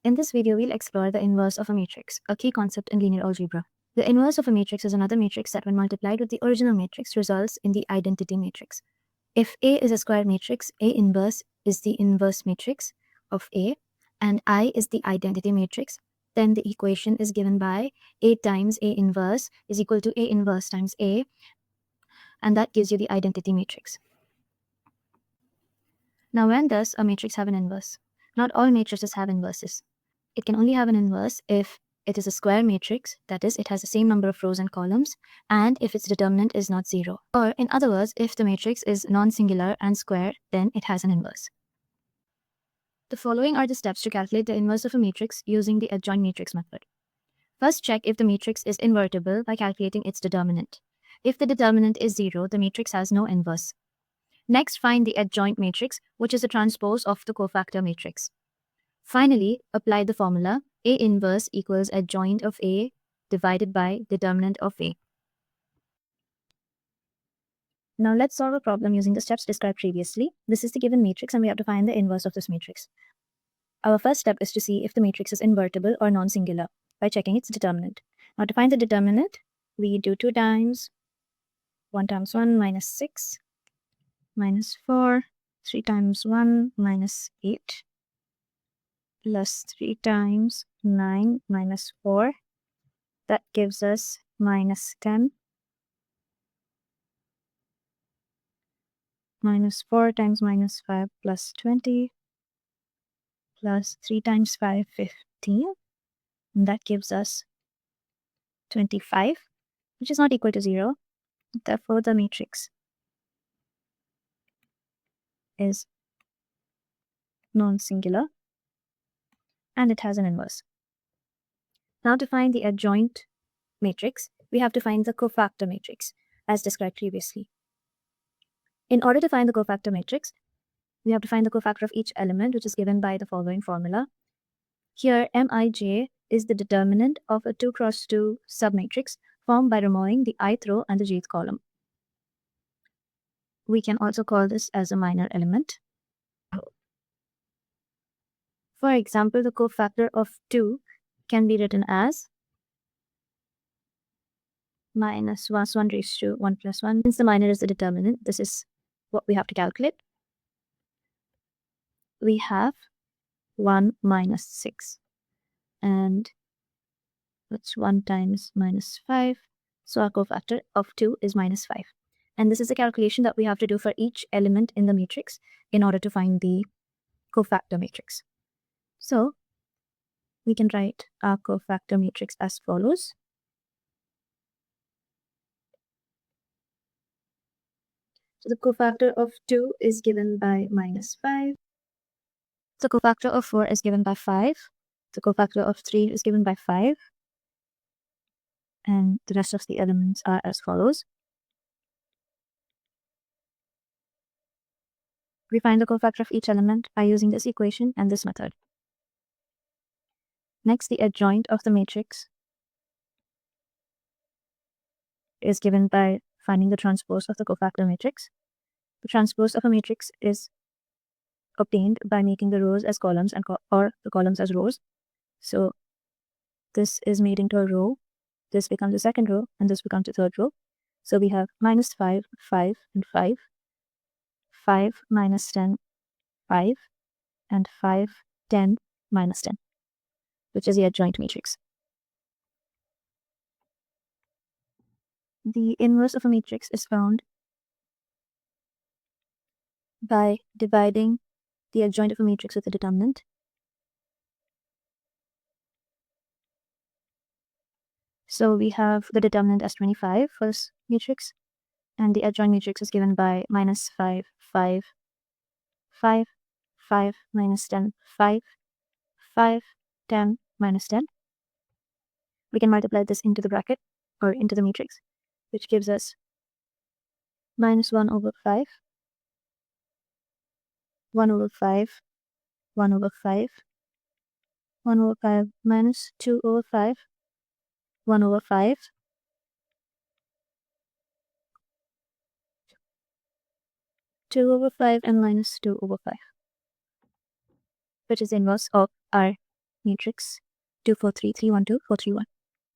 In this video, we'll explore the inverse of a matrix, a key concept in linear algebra. The inverse of a matrix is another matrix that when multiplied with the original matrix results in the identity matrix. If A is a square matrix, A inverse is the inverse matrix of A, and I is the identity matrix, then the equation is given by A times A inverse is equal to A inverse times A, and that gives you the identity matrix. Now, when does a matrix have an inverse? Not all matrices have inverses. It can only have an inverse if it is a square matrix, that is, it has the same number of rows and columns, and if its determinant is not 0. Or, in other words, if the matrix is non-singular and square, then it has an inverse. The following are the steps to calculate the inverse of a matrix using the adjoint matrix method. First, check if the matrix is invertible by calculating its determinant. If the determinant is 0, the matrix has no inverse. Next, find the adjoint matrix, which is a transpose of the cofactor matrix. Finally, apply the formula A inverse equals adjoint of A divided by determinant of A. Now let's solve a problem using the steps described previously. This is the given matrix and we have to find the inverse of this matrix. Our first step is to see if the matrix is invertible or non-singular by checking its determinant. Now to find the determinant, we do 2 times 1 times 1 minus 6 minus 4, 3 times 1 minus 8 plus 3 times 9 minus 4. That gives us minus 10 minus 4 times minus 5 plus 20 plus 3 times 5, 15. And that gives us 25, which is not equal to 0. Therefore, the matrix is non-singular and it has an inverse. Now to find the adjoint matrix, we have to find the cofactor matrix as described previously. In order to find the cofactor matrix, we have to find the cofactor of each element, which is given by the following formula. Here, Mij is the determinant of a 2 cross 2 submatrix formed by removing the ith row and the jth column. We can also call this as a minor element. For example, the cofactor of 2 can be written as minus 1 raised to 1 plus 1. Since the minor is the determinant, this is what we have to calculate. We have 1 minus 6. And that's 1 times minus 5. So our cofactor of 2 is minus 5. And this is a calculation that we have to do for each element in the matrix in order to find the cofactor matrix. So we can write our cofactor matrix as follows. So the cofactor of 2 is given by minus 5. The cofactor of 4 is given by 5. The cofactor of 3 is given by 5. And the rest of the elements are as follows. We find the cofactor of each element by using this equation and this method. Next, the adjoint of the matrix is given by finding the transpose of the cofactor matrix. The transpose of a matrix is obtained by making the rows as columns and or the columns as rows. So this is made into a row, this becomes the second row, and this becomes the third row. So we have minus 5, 5, and 5, 5 minus 10, 5, and 5, 10, minus 10, which is the adjoint matrix. The inverse of a matrix is found by dividing the adjoint of a matrix with the determinant. So we have the determinant as 25 for this matrix, and the adjoint matrix is given by minus 5, 5, 5, 5, minus 10, 5, 5, 10, minus 10. We can multiply this into the bracket or into the matrix, which gives us minus 1 over 5, 1 over 5, 1 over 5, 1 over 5 minus 2 over 5, 1 over 5, 2 over 5, and minus 2 over 5, which is the inverse of our matrix 2 4 3 3 1 2 4 3 1.